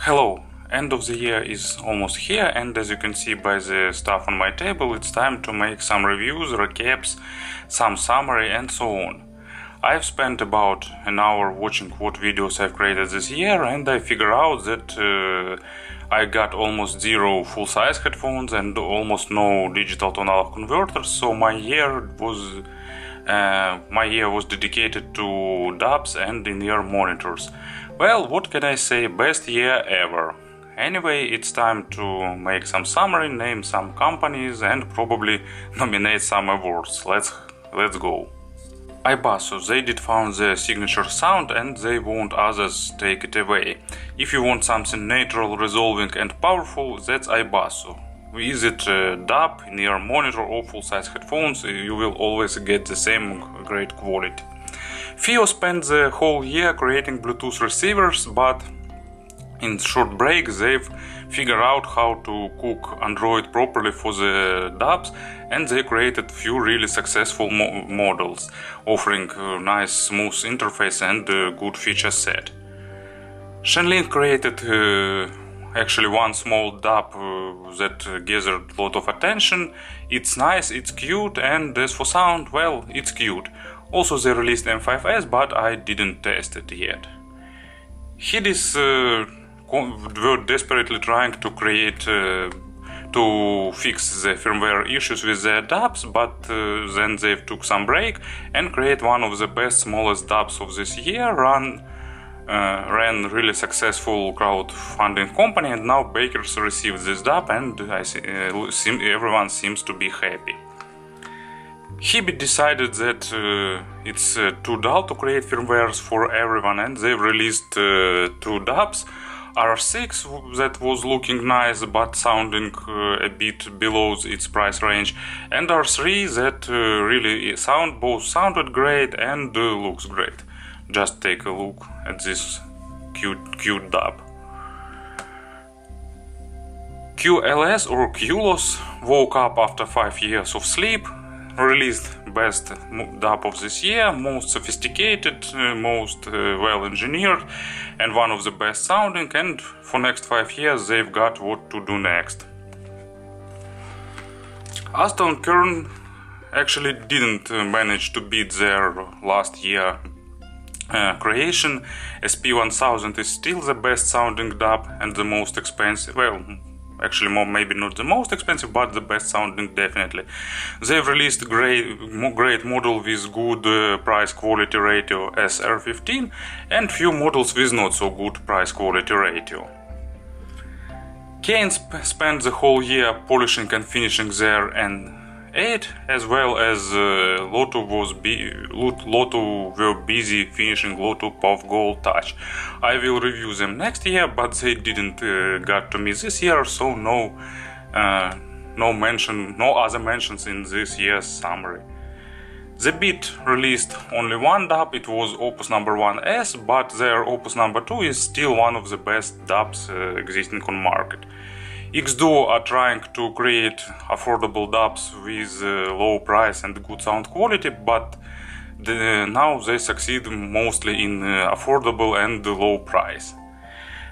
Hello, end of the year is almost here, and as you can see by the stuff on my table, it's time to make some reviews, recaps, some summary and so on. I've spent about an hour watching what videos I've created this year, and I figure out that I got almost zero full-size headphones and almost no digital to analog converters, so my year was dedicated to dubs and in-ear monitors. Well, what can I say, best year ever. Anyway, it's time to make some summary, name some companies and probably nominate some awards. Let's go. iBasso, they did found their signature sound and they won't others take it away. If you want something natural, resolving and powerful, that's iBasso. Is it dub, in-ear monitor or full-size headphones, you will always get the same great quality. FiiO spent the whole year creating Bluetooth receivers, but in short break they've figured out how to cook Android properly for the dubs, and they created few really successful models, offering a nice smooth interface and a good feature set. Shenlin created actually one small dub that gathered a lot of attention. It's nice, it's cute, and as for sound, well, it's cute. Also they released M5S, but I didn't test it yet. Hidizs were desperately trying to fix the firmware issues with their dubs, but then they took some break and create one of the best smallest dubs of this year, ran really successful crowdfunding company, and now bakers received this dub and everyone seems to be happy. Hidizs decided that it's too dull to create firmwares for everyone, and they've released two dubs. R6 that was looking nice but sounding a bit below its price range, and R3 that really both sounded great and looks great. Just take a look at this cute dub. QLS or QLOS woke up after 5 years of sleep, released best dub of this year, most sophisticated, most well engineered and one of the best sounding, and for next 5 years they've got what to do next. Aston Kern actually didn't manage to beat their last year creation. SP1000 is still the best sounding dub and the most expensive, well, actually maybe not the most expensive, but the best sounding definitely. They've released great model with good price quality ratio SR15 and few models with not so good price quality ratio. Kane spent the whole year polishing and finishing their N8, as well as Lotto were busy finishing Lotto Puff Gold Touch. I will review them next year, but they didn't get to me this year, so no other mentions in this year's summary. The Beat released only one dub, it was Opus number 1S, but their Opus number 2 is still one of the best dubs existing on market. X-Duo are trying to create affordable dubs with low price and good sound quality, but now they succeed mostly in affordable and low price.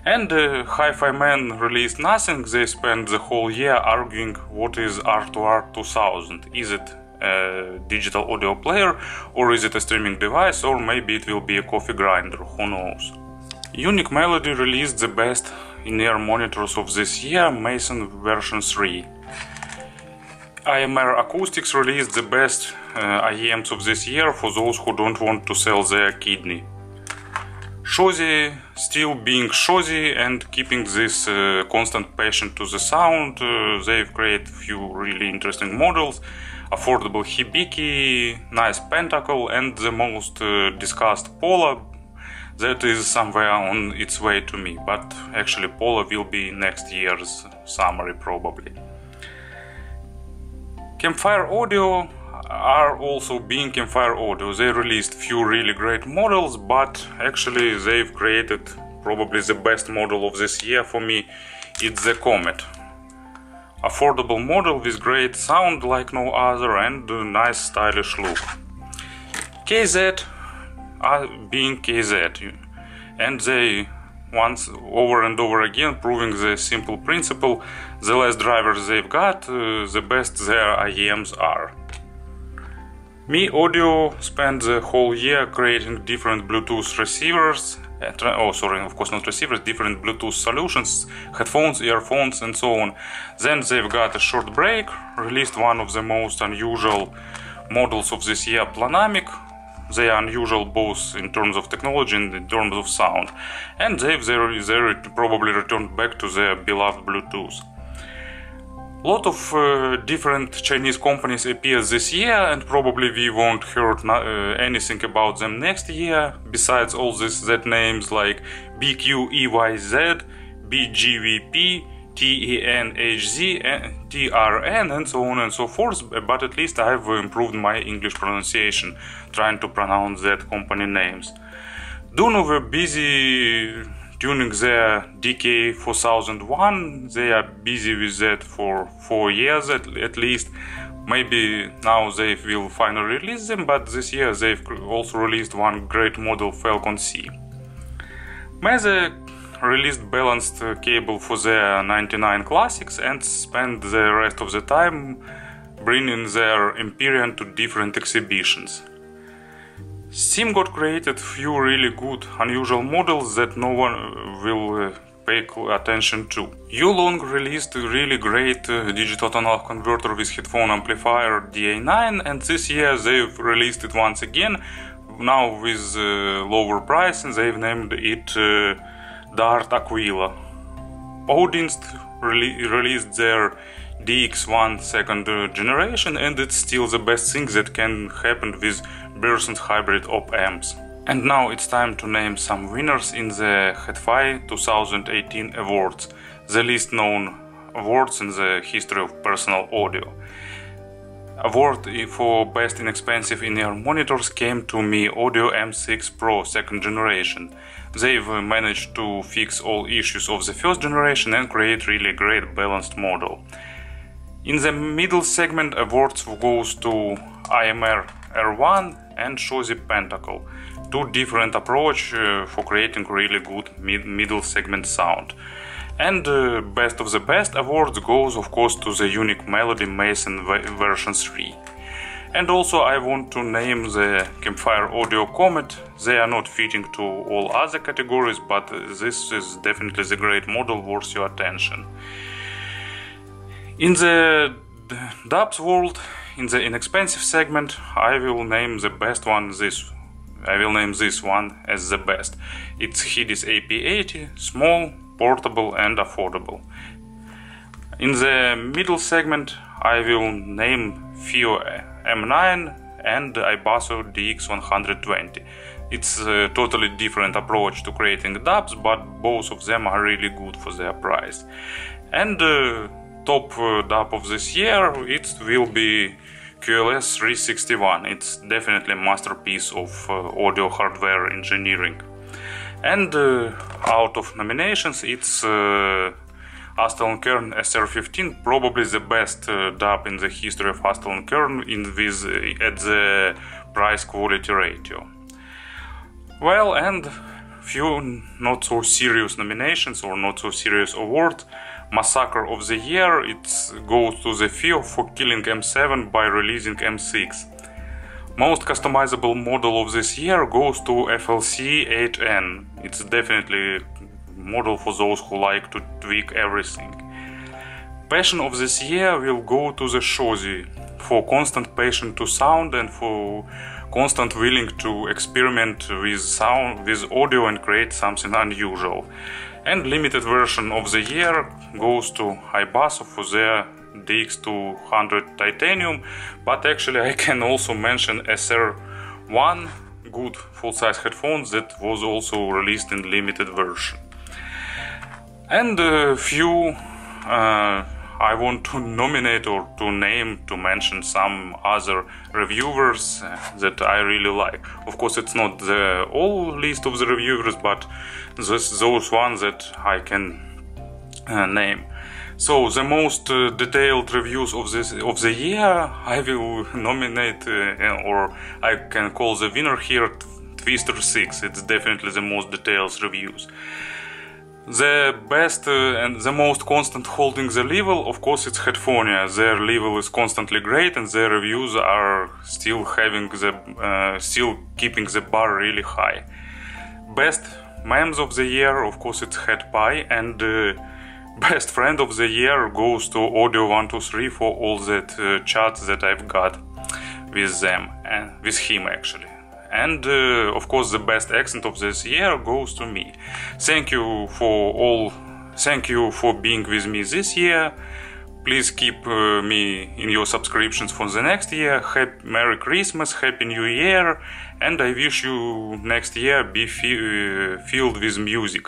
And Hi-Fi Man released nothing. They spent the whole year arguing what is R2R 2000. Is it a digital audio player, or is it a streaming device, or maybe it will be a coffee grinder, who knows. Unique Melody released the best in-ear monitors of this year, Mason version 3. IEMs Acoustics released the best IEMs of this year for those who don't want to sell their kidney. Shozy still being Shozy and keeping this constant passion to the sound. They've created few really interesting models, affordable Hibiki, nice Pentacle, and the most discussed Pola that is somewhere on its way to me, but actually Pola will be next year's summary probably. Campfire Audio are also being Campfire Audio. They released few really great models, but actually they've created probably the best model of this year for me. It's the Comet. Affordable model with great sound like no other and a nice stylish look. KZ being KZ, and they once over and over again, proving the simple principle: the less drivers they've got, the best their IEMs are. MEEAudio spent the whole year creating different Bluetooth receivers, of course not receivers, different Bluetooth solutions, headphones, earphones and so on. Then they've got a short break, released one of the most unusual models of this year, Planamic. They are unusual both in terms of technology and in terms of sound. And they've probably returned back to their beloved Bluetooth. A lot of different Chinese companies appear this year, and probably we won't hear anything about them next year, besides all these Z names like BQEYZ, BGVP, TENHZ, TRN and so on and so forth, but at least I've improved my English pronunciation, trying to pronounce that company names. Duno were busy tuning their DK4001, they are busy with that for 4 years at least. Maybe now they will finally release them, but this year they've also released one great model, Falcon C. MEEAudio released balanced cable for their 99 Classics and spent the rest of the time bringing their Empyrean to different exhibitions. Steam got created few really good, unusual models that no one will pay attention to. Yulong released a really great digital analog converter with headphone amplifier DA9, and this year they've released it once again, now with lower price, and they've named it Dart Aquila. Odinst released their DX1 second generation, and it's still the best thing that can happen with Berson's hybrid op-amps. And now it's time to name some winners in the FiiO 2018 awards, the least known awards in the history of personal audio. Award for best inexpensive in-ear monitors came to MEEAudio M6Pro second generation. They've managed to fix all issues of the first generation and create really great balanced model. In the middle segment, awards goes to IEMs R1 and Shozy Pentacle, two different approach for creating really good middle segment sound. And best of the best awards goes of course to the unique Melody Mason version 3. And also I want to name the Campfire Audio Comet. They are not fitting to all other categories, but this is definitely the great model worth your attention. In the dubs world, in the inexpensive segment, I will name the best one this. I will name this one as the best. It's Hidizs AP80, small, portable and affordable. In the middle segment, I will name FiiO M9 and iBasso DX200. It's a totally different approach to creating dubs, but both of them are really good for their price. And top dub of this year, it will be QLS 361. It's definitely a masterpiece of audio hardware engineering. And out of nominations, it's Aston Kern SR15, probably the best dub in the history of Aston Kern at the price-quality ratio. Well, and few not so serious nominations or not so serious awards. Massacre of the year, it goes to the FiiO for killing M7 by releasing M6. Most customizable model of this year goes to FLC8N. It's definitely a model for those who like to tweak everything. Passion of this year will go to the Shozy for constant passion to sound and for constant willing to experiment with sound, with audio and create something unusual. And limited version of the year goes to iBasso for their DX200 Titanium, but actually I can also mention SR1, good full-size headphones that was also released in limited version. And a few I want to nominate or to name, to mention some other reviewers that I really like. Of course, it's not the all list of the reviewers, but those ones that I can name. So the most detailed reviews of the year, I will nominate, or I can call the winner here, Twister 6. It's definitely the most detailed reviews. The best and the most constant holding the level, of course, it's Headphonia. Their level is constantly great, and their reviews are still still keeping the bar really high. Best memes of the year, of course, it's HeadPi, and best friend of the year goes to Audio123 for all that chats that I've got with them and with him actually. And of course, the best accent of this year goes to me. Thank you for being with me this year. Please keep me in your subscriptions for the next year. Merry Christmas, Happy New Year, and I wish you next year be filled with music.